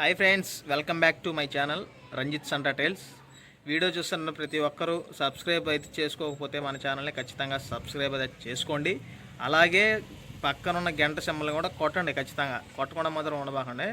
Hi friends, welcome back to my channel Ranjith Santa tiles. Video చూస్తున్న ప్రతి ఒక్కరూ subscribe అయితే చేసుకోకపోతే మన ఛానల్ని ఖచ్చితంగా సబ్స్క్రైబ్ అయితే చేసుకోండి. అలాగే పక్కనున్న గంట సింబల్ని కూడా కొట్టండి, ఖచ్చితంగా కొట్టకుండా మాత్రం ఉండబాకండి.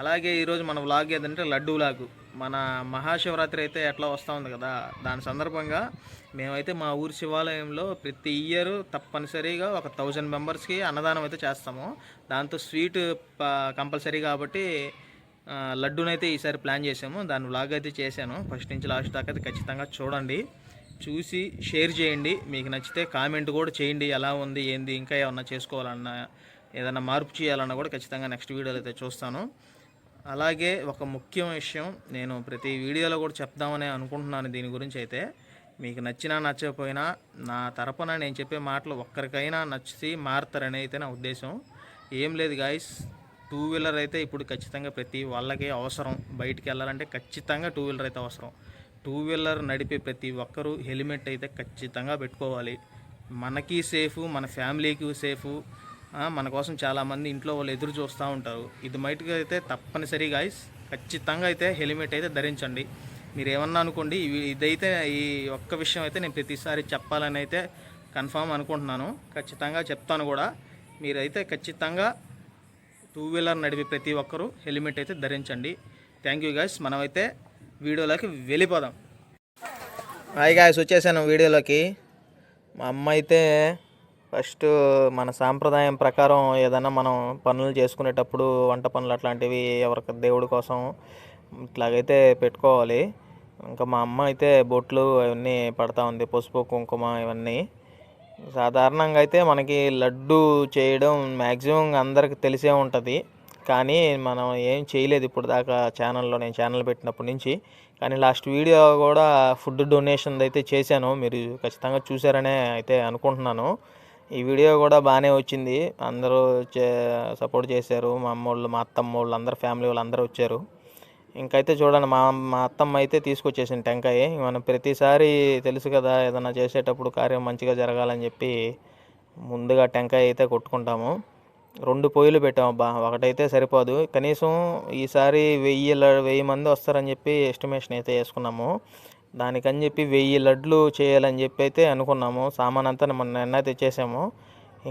అలాగే ఈరోజు మన వ్లాగ్ ఏదంటే లడ్డు వ్లాగ్. మన మహాశివరాత్రి అయితే ఎట్లా వస్తూ ఉంది కదా, దాని సందర్భంగా మేమైతే మా ఊరి శివాలయంలో ప్రతి ఇయర్ తప్పనిసరిగా ఒక 1000 మెంబర్స్కి అన్నదానం అయితే చేస్తాము. దాంతో స్వీట్ కంపల్సరీ కాబట్టి లడ్డూనైతే ఈసారి ప్లాన్ చేసాము. దాని వ్లాగ్ అయితే చేశాను. ఫస్ట్ నుంచి లాస్ట్ దాకా అయితే ఖచ్చితంగా చూడండి, చూసి షేర్ చేయండి. మీకు నచ్చితే కామెంట్ కూడా చేయండి, ఎలా ఉంది ఏంది, ఇంకా ఏమన్నా చేసుకోవాలన్నా ఏదైనా మార్పు చేయాలన్నా కూడా ఖచ్చితంగా నెక్స్ట్ వీడియోలో అయితే చూస్తాను. అలాగే ఒక ముఖ్య విషయం నేను ప్రతి వీడియోలో కూడా చెప్దామని అనుకుంటున్నాను. దీని గురించి అయితే మీకు నచ్చినా నచ్చకపోయినా నా తరపున నేను చెప్పే మాటలు ఒక్కరికైనా నచ్చి మారుతారని అయితే నా ఉద్దేశం. ఏం లేదు గాయస్, 2 వీలర్ అయితే ఇప్పుడు ఖచ్చితంగా ప్రతి వాళ్ళకి అవసరం. బయటికి వెళ్ళాలంటే ఖచ్చితంగా 2 వీలర్ అయితే అవసరం. 2 వీలర్ నడిపే ప్రతి ఒక్కరూ హెల్మెట్ అయితే ఖచ్చితంగా పెట్టుకోవాలి. మనకి సేఫ్, మన ఫ్యామిలీకి సేఫ్. మన కోసం చాలామంది ఇంట్లో వాళ్ళు ఎదురు చూస్తూ ఉంటారు. ఇది బయటకు అయితే తప్పనిసరి గాయస్, ఖచ్చితంగా అయితే హెల్మెట్ అయితే ధరించండి. మీరు ఏమన్నా అనుకోండి, ఇదైతే ఈ ఒక్క విషయం అయితే నేను ప్రతిసారి చెప్పాలని అయితే కన్ఫామ్ అనుకుంటున్నాను. ఖచ్చితంగా చెప్తాను కూడా. మీరైతే ఖచ్చితంగా 2 వీలర్ నడిపే ప్రతి ఒక్కరూ హెల్మెట్ అయితే ధరించండి. Thank you guys. మనమైతే వీడియోలోకి వెళ్ళిపోదాం. హాయ్ గాయస్, వచ్చేసాను వీడియోలోకి. మా అమ్మ అయితే ఫస్ట్ మన సాంప్రదాయం ప్రకారం ఏదైనా మనం పనులు చేసుకునేటప్పుడు వంట పనులు అట్లాంటివి ఎవరికి దేవుడి కోసం ఇట్లాగైతే పెట్టుకోవాలి. ఇంకా మా అమ్మ అయితే బొట్లు అవన్నీ పడతా ఉంది, పసుపు కుంకుమ ఇవన్నీ. సాధారణంగా అయితే మనకి లడ్డు చేయడం మ్యాక్సిమం అందరికి తెలిసే ఉంటుంది, కానీ మనం ఏం చేయలేదు ఇప్పుడు దాకా ఛానల్లో. నేను ఛానల్ పెట్టినప్పటి నుంచి. కానీ లాస్ట్ వీడియో కూడా ఫుడ్ డొనేషన్ అయితే చేశాను, మీరు ఖచ్చితంగా చూసారనే అయితే అనుకుంటున్నాను. ఈ వీడియో కూడా బాగానే వచ్చింది, అందరూ సపోర్ట్ చేశారు. మా అమ్మోళ్ళు, మా అత్తమ్మ వాళ్ళు, అందరు ఫ్యామిలీ వాళ్ళు అందరూ వచ్చారు. ఇంకైతే చూడండి, మా అత్తమ్మ అయితే తీసుకొచ్చేసింది టెంకాయ. మనం ప్రతిసారి తెలుసు కదా, ఏదైనా చేసేటప్పుడు కార్యం మంచిగా జరగాలని చెప్పి ముందుగా టెంకాయ అయితే కొట్టుకుంటాము. 2 పొయ్యిలు పెట్టాము అబ్బా, ఒకటైతే సరిపోదు. కనీసం ఈసారి 1000 మంది వస్తారని చెప్పి ఎస్టిమేషన్ అయితే వేసుకున్నాము. దానికని చెప్పి 1000 లడ్లు చేయాలని చెప్పి అయితే అనుకున్నాము. సామాన్ అంతా నిన్న తెచ్చేసాము.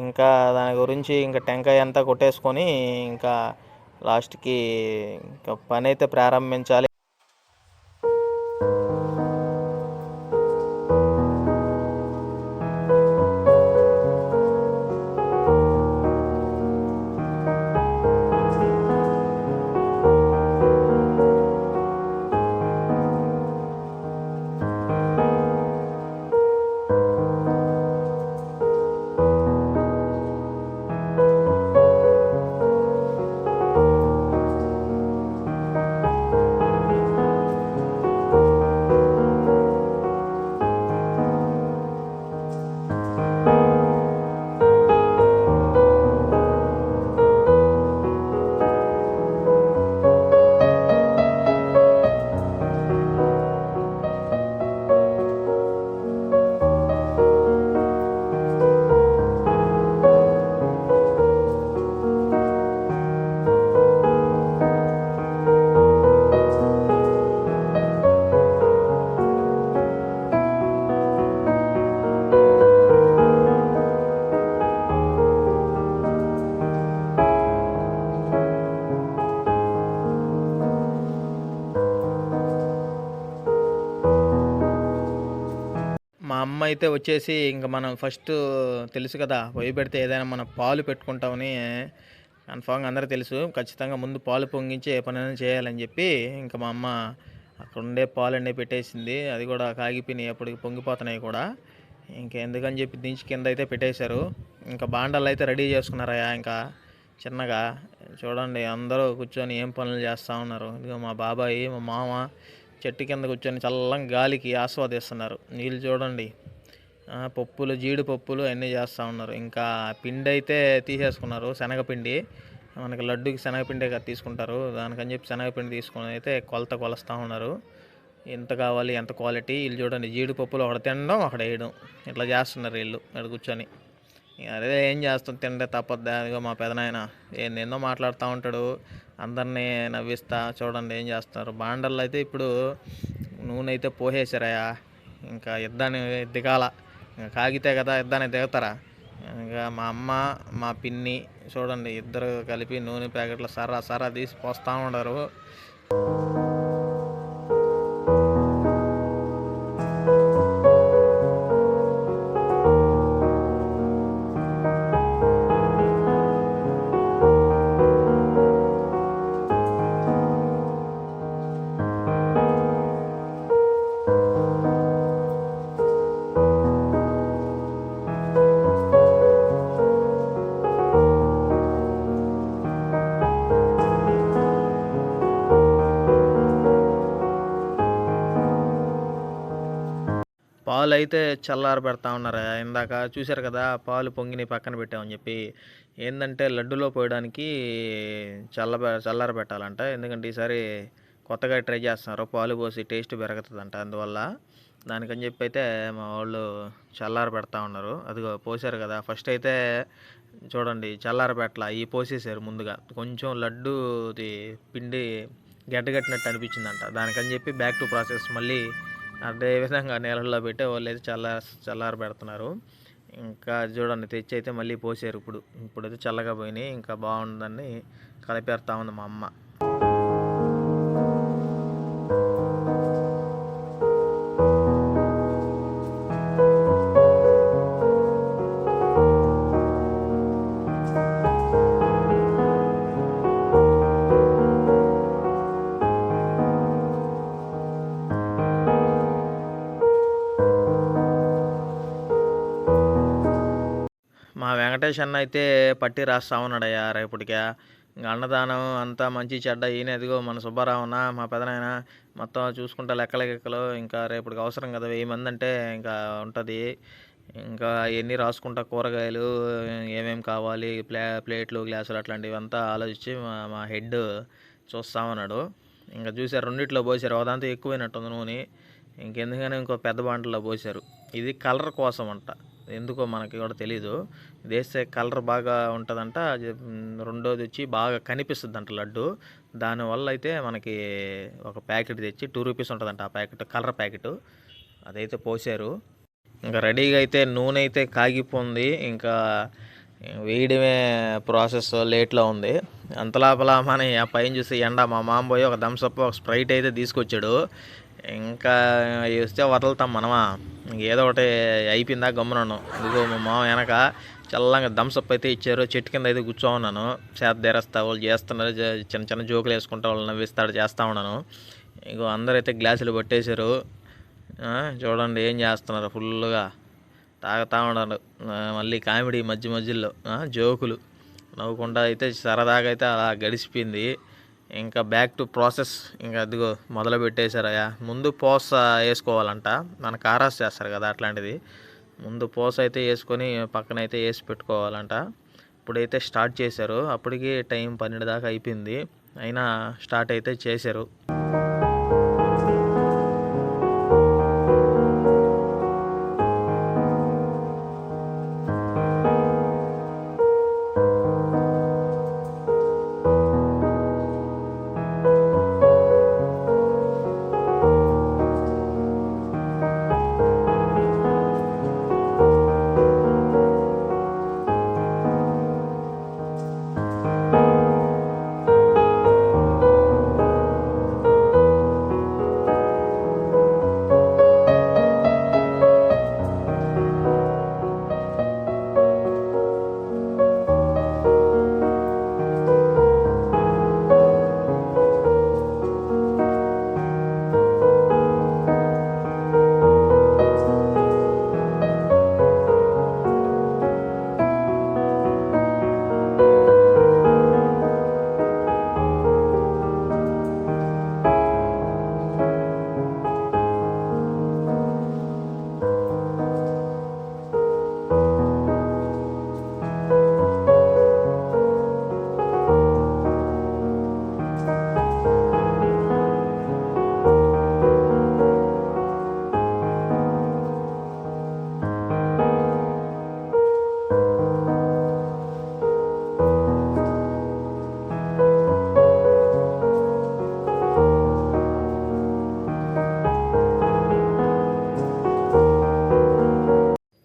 ఇంకా దాని గురించి ఇంకా టెంకాయ అంతా కొట్టేసుకొని ఇంకా లాస్ట్కి ఇంకా పని అయితే ప్రారంభించాలి. మా అమ్మ అయితే వచ్చేసి ఇంకా మనం ఫస్ట్ తెలుసు కదా, పొయ్యి పెడితే ఏదైనా మనం పాలు పెట్టుకుంటామని కన్ఫామ్గా అందరూ తెలుసు. ఖచ్చితంగా ముందు పాలు పొంగించి ఏ పనైనా చేయాలని చెప్పి ఇంకా మా అమ్మ అక్కడ ఉండే పాలు అన్నీ పెట్టేసింది. అది కూడా కాగిపోయినాయి, అప్పటికి పొంగిపోతున్నాయి కూడా. ఇంకెందుకని చెప్పి దించి కింద అయితే పెట్టేశారు. ఇంకా బాండాలు అయితే రెడీ చేసుకున్నారయ్యా. ఇంకా చిన్నగా చూడండి, అందరూ కూర్చొని ఏం పనులు చేస్తూ ఉన్నారు. ఇదిగో మా బాబాయి, మా మామ చెట్టు కింద కూర్చొని చల్లంగా గాలికి ఆస్వాదిస్తున్నారు. నీళ్ళు చూడండి, పప్పులు, జీడిపప్పులు అన్నీ చేస్తూ ఉన్నారు. ఇంకా పిండి అయితే తీసేసుకున్నారు, శనగపిండి. మనకి లడ్డుకి శనగపిండే కదా తీసుకుంటారు, దానికని చెప్పి శనగపిండి తీసుకొని అయితే కొలుస్తూ ఉన్నారు. ఎంత కావాలి, ఎంత క్వాలిటీ. వీళ్ళు చూడండి, జీడిపప్పులు ఒకటి తినడం, ఒకటి వేయడం, ఇట్లా చేస్తున్నారు వీళ్ళు ఇక్కడ కూర్చొని. అదే ఏం చేస్తాం, తింటే తప్పద్దా. అదిగో మా పెదనాయన ఏందేందో మాట్లాడుతూ ఉంటాడు. అందరినీ నవ్విస్తా చూడండి ఏం చేస్తున్నారు. బాండల్లో అయితే ఇప్పుడు నూనె అయితే పోసేసారయ్యా. ఇంకా యుద్ధాన్ని దిగాల, ఇంకా కాగితే కదా యుద్ధాన్ని దిగుతారా. ఇంకా మా అమ్మ మా పిన్ని చూడండి ఇద్దరు కలిపి నూనె ప్యాకెట్లు సరా తీసి పోస్తూ ఉండరు. పాలు అయితే చల్లార పెడతా ఉన్నారు. ఇందాక చూశారు కదా పాలు పొంగిని పక్కన పెట్టామని చెప్పి. ఏంటంటే లడ్డులో పోయడానికి చల్లార పెట్టాలంట. ఎందుకంటే ఈసారి కొత్తగా ట్రై చేస్తున్నారు, పాలు పోసి టేస్ట్ పెరుగుతుందంట. అందువల్ల దానికని చెప్పి అయితే మా వాళ్ళు చల్లార పెడతా ఉన్నారు. అదిగో పోసారు కదా. ఫస్ట్ అయితే చూడండి చల్లార పెట్టాల, ఈ పోసేసారు ముందుగా. కొంచెం లడ్డూది పిండి గడ్డగట్టినట్టు అనిపించిందంట. దానికని చెప్పి బ్యాక్ టు ప్రాసెస్ మళ్ళీ అదే విధంగా నీళ్ళల్లో పెట్టే వాళ్ళు అయితే చల్లార పెడుతున్నారు. ఇంకా చూడండి తెచ్చి అయితే మళ్ళీ పోసారు. ఇప్పుడైతే చల్లగా పోయినాయి. ఇంకా బాగుందని కలిపేస్తా ఉంది మా అమ్మ. మా వెంకటేష్ అన్న అయితే పట్టి రాస్తా ఉన్నాడయ్యా రేపటిగా. ఇంకా అన్నదానం అంతా మంచి చెడ్డ ఈయన ఎదిగో మన సుబ్బారావున మా పెదనాయన మొత్తం చూసుకుంటా లెక్కలు. ఇంకా రేపటికి అవసరం కదా 1000 మంది అంటే ఇంకా ఉంటుంది. ఇంకా ఎన్ని రాసుకుంటా కూరగాయలు ఏమేమి కావాలి, ప్లేట్లు గ్లాసులు అట్లాంటివి అంతా ఆలోచించి మా హెడ్ చూస్తా ఉన్నాడు. ఇంకా చూసారు రెండిట్లో పోసారు. ఒకదాంతో ఎక్కువైనట్టుంది నూనె. ఇంకెందుకని ఇంకో పెద్ద బాంటల్లో పోసారు. ఇది కలర్ కోసం అంట, ఎందుకో మనకి కూడా తెలీదు. ఇది వేస్తే కలర్ బాగా ఉంటుందంట. రెండోది వచ్చి బాగా కనిపిస్తుంది అంట లడ్డు. దానివల్ల అయితే మనకి ఒక ప్యాకెట్ తెచ్చి 2 రూపీస్ ఉంటుందంట ఆ ప్యాకెట్, కలర్ ప్యాకెట్. అదైతే పోసారు. ఇంకా రెడీగా అయితే నూనె అయితే కాగిపోయింది. ఇంకా వేయడమే ప్రాసెస్ లేట్లో ఉంది. అంతలోపల మన ఆ పైన చూసి ఎండ మా మామ పోయి ఒక థమ్స్అప్ ఒక స్ప్రైట్ అయితే తీసుకొచ్చాడు. ఇంకా వస్తే వదులుతాం మనమా. ఏదో ఒకటి అయిపోయిందా గమ్మున్నాను. ఇదిగో మా మామ వెనక చల్లంగా థమ్స్అప్ అయితే ఇచ్చారు. చెట్టు కింద అయితే కూర్చో ఉన్నాను. చేత తెరస్తా వాళ్ళు చేస్తున్నారు, చిన్న చిన్న జోకులు వేసుకుంటా వాళ్ళు నవ్విస్తాడు చేస్తూ ఉన్నాను. ఇగో అందరైతే గ్లాసులు పట్టేశారు. చూడండి ఏం చేస్తున్నారు, ఫుల్గా తాగుతూ ఉన్నారు. మళ్ళీ కామెడీ మధ్యలో జోకులు నవ్వుకుంటా అయితే సరదాగా అయితే అలా గడిచిపోయింది. ఇంకా బ్యాక్ టు ప్రాసెస్. ఇంకా అదిగో మొదలు పెట్టేశారయ్యా. ముందు పోస వేసుకోవాలంట, మన కారాస్ చేస్తారు కదా అట్లాంటిది. ముందు పోస అయితే వేసుకొని పక్కన అయితే వేసి పెట్టుకోవాలంట. ఇప్పుడైతే స్టార్ట్ చేశారు. అప్పటికి టైం 12 దాకా అయిపోయింది, అయినా స్టార్ట్ అయితే చేశారు.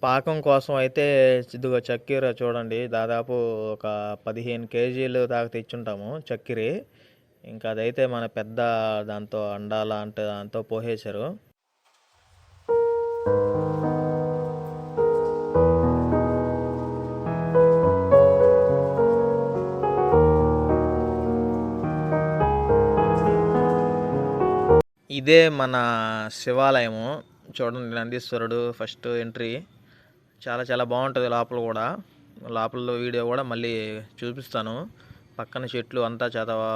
పాకం కోసం అయితే ఇదిగో చక్కెర చూడండి, దాదాపు ఒక 15 కేజీలు దాకా తెచ్చుంటాము చక్కెర. ఇంకా అదైతే మన పెద్ద దాంతో అండాల అంటే దాంతో పోసేశారు. ఇదే మన శివాలయము చూడండి, నందీశ్వరుడు ఫస్ట్ ఎంట్రీ. చాలా చాలా బాగుంటుంది లోపల కూడా. లోపల వీడియో కూడా మళ్ళీ చూపిస్తాను. పక్కన చెట్లు అంతా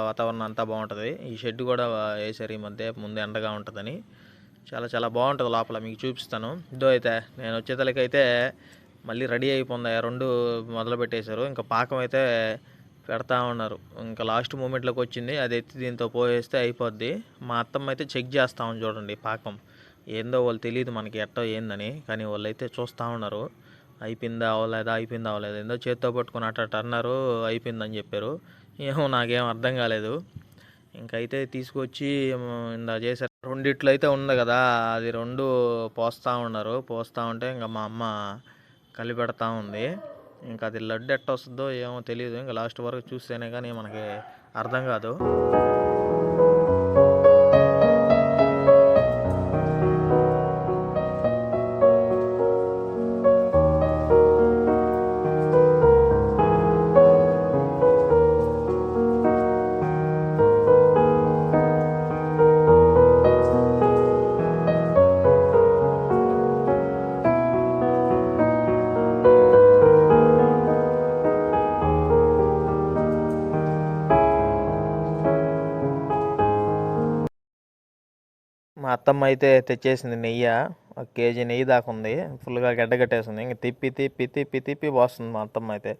వాతావరణం అంతా బాగుంటుంది. ఈ షెడ్ కూడా వేసారు ఈ మధ్య, ముందు ఎండగా ఉంటుందని. చాలా చాలా బాగుంటుంది లోపల, మీకు చూపిస్తాను. ఇదో అయితే నేను వచ్చేతలకైతే మళ్ళీ రెడీ అయిపోయింది, 2 మొదలు పెట్టేశారు. ఇంకా పాకం అయితే పెడతా ఉన్నారు. ఇంకా లాస్ట్ మూమెంట్లోకి వచ్చింది, అది ఎత్తి దీంతో పోసేస్తే అయిపోద్ది. మా అత్తమ్మ అయితే చెక్ చేస్తామని చూడండి పాకం ఏందో, వాళ్ళు తెలియదు మనకి ఎట్టో ఏందని, కానీ వాళ్ళు అయితే చూస్తూ ఉన్నారు అయిపోయిందా అవ్వలేదా ఏందో చేత్తో పట్టుకుని అట్ట అన్నారు, అయిపోయిందని చెప్పారు. ఏమో నాకేం అర్థం కాలేదు. ఇంకైతే తీసుకొచ్చి ఇందా చేశారు. 2 అయితే ఉంది కదా, అది 2 పోస్తూ ఉన్నారు. పోస్తూ ఉంటే ఇంకా మా అమ్మ కలిపెడతా ఉంది. ఇంకా అది లడ్డు ఎట్ట వస్తుందో ఏమో తెలియదు, ఇంకా లాస్ట్ వరకు చూస్తేనే కానీ మనకి అర్థం కాదు. మా అత్తమ్మ అయితే తెచ్చేసింది నెయ్యి, 1 కేజీ నెయ్యి దాకా ఉంది, ఫుల్గా గడ్డగట్టేసింది. ఇంక తిప్పి తిప్పి తిప్పి తిప్పి పోస్తుంది మా అత్తమ్మ అయితే.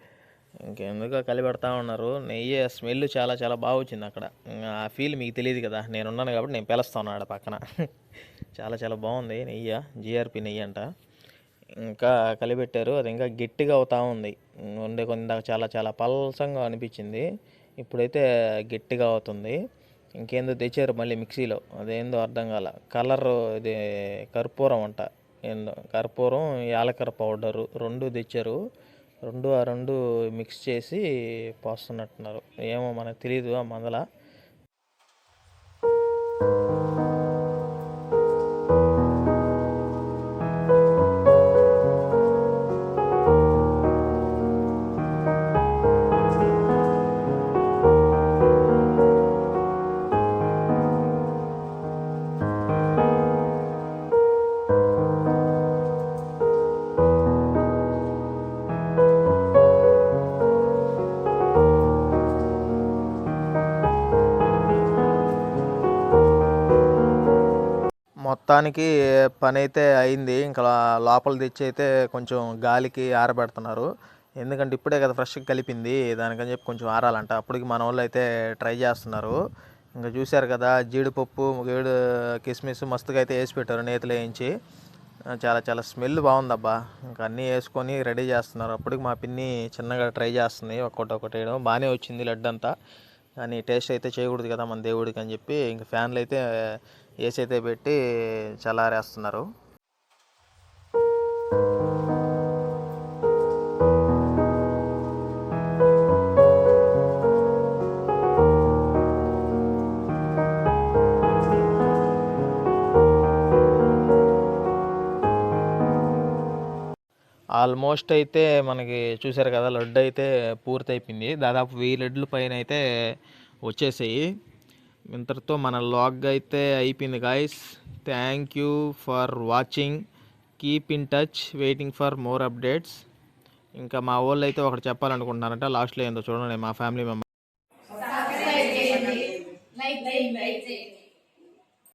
ఇంకెందుకు కలిపెడతా ఉన్నారు. నెయ్యి స్మెల్ చాలా చాలా బాగా వచ్చింది అక్కడ. ఆ ఫీల్ మీకు తెలియదు కదా, నేను ఉన్నాను కాబట్టి నేను పిలుస్తాను ఆడ పక్కన. చాలా చాలా బాగుంది నెయ్యి, జిఆర్పి నెయ్యి అంట. ఇంకా కలిపెట్టారు, అది ఇంకా గట్టిగా అవుతూ ఉంది. కొంత చాలా చాలా పల్సంగా అనిపించింది, ఇప్పుడైతే గట్టిగా అవుతుంది. ఇంకేందో తెచ్చారు మళ్ళీ మిక్సీలో, అదేందో అర్థం కాల. కలర్ ఇది కర్పూరం అంట, ఏందో కర్పూరం యాలకర పౌడరు 2 తెచ్చారు. ఆ 2 మిక్స్ చేసి పోస్తున్నట్టున్నారు, ఏమో మనకు తెలియదు ఆ మందల. మొత్తానికి పని అయితే అయింది. ఇంకా లోపల తెచ్చి అయితే కొంచెం గాలికి ఆరబెడుతున్నారు, ఎందుకంటే ఇప్పుడే కదా ఫ్రెష్గా కలిపింది, దానికని చెప్పి కొంచెం ఆరాలంట. అప్పటికి మన వాళ్ళు అయితే ట్రై చేస్తున్నారు. ఇంకా చూశారు కదా, జీడిపప్పు కిస్మిస్ మస్తుగా అయితే వేసి పెట్టారు, నేతిలో వేయించి. చాలా చాలా స్మెల్ బాగుందబ్బా. ఇంకా అన్నీ వేసుకొని రెడీ చేస్తున్నారు. అప్పటికి మా పిన్ని చిన్నగా ట్రై చేస్తుంది, ఒక్కొక్కటి వేయడం బాగానే వచ్చింది లడ్డు అంతా. కానీ టేస్ట్ అయితే చేయకూడదు కదా మన దేవుడికి అని చెప్పి ఇంకా ఫ్యాన్లు అయితే ఏసీ అయితే పెట్టి చల్లారేస్తున్నారు. ఆల్మోస్ట్ అయితే మనకి చూసారు కదా, లడ్డు అయితే పూర్తయిపోయింది. దాదాపు 1000 లడ్లు పైన అయితే వచ్చేసాయి. ఇంతటితో మన లాగ్ అయితే అయిపోయింది guys. Thank you for watching, keep in touch, waiting for more updates. ఇంకా మా వాళ్ళు అయితే ఒకటి చెప్పాలనుకుంటున్నారంట, లాస్ట్లో ఏందో చూడండి. మా ఫ్యామిలీ మెంబర్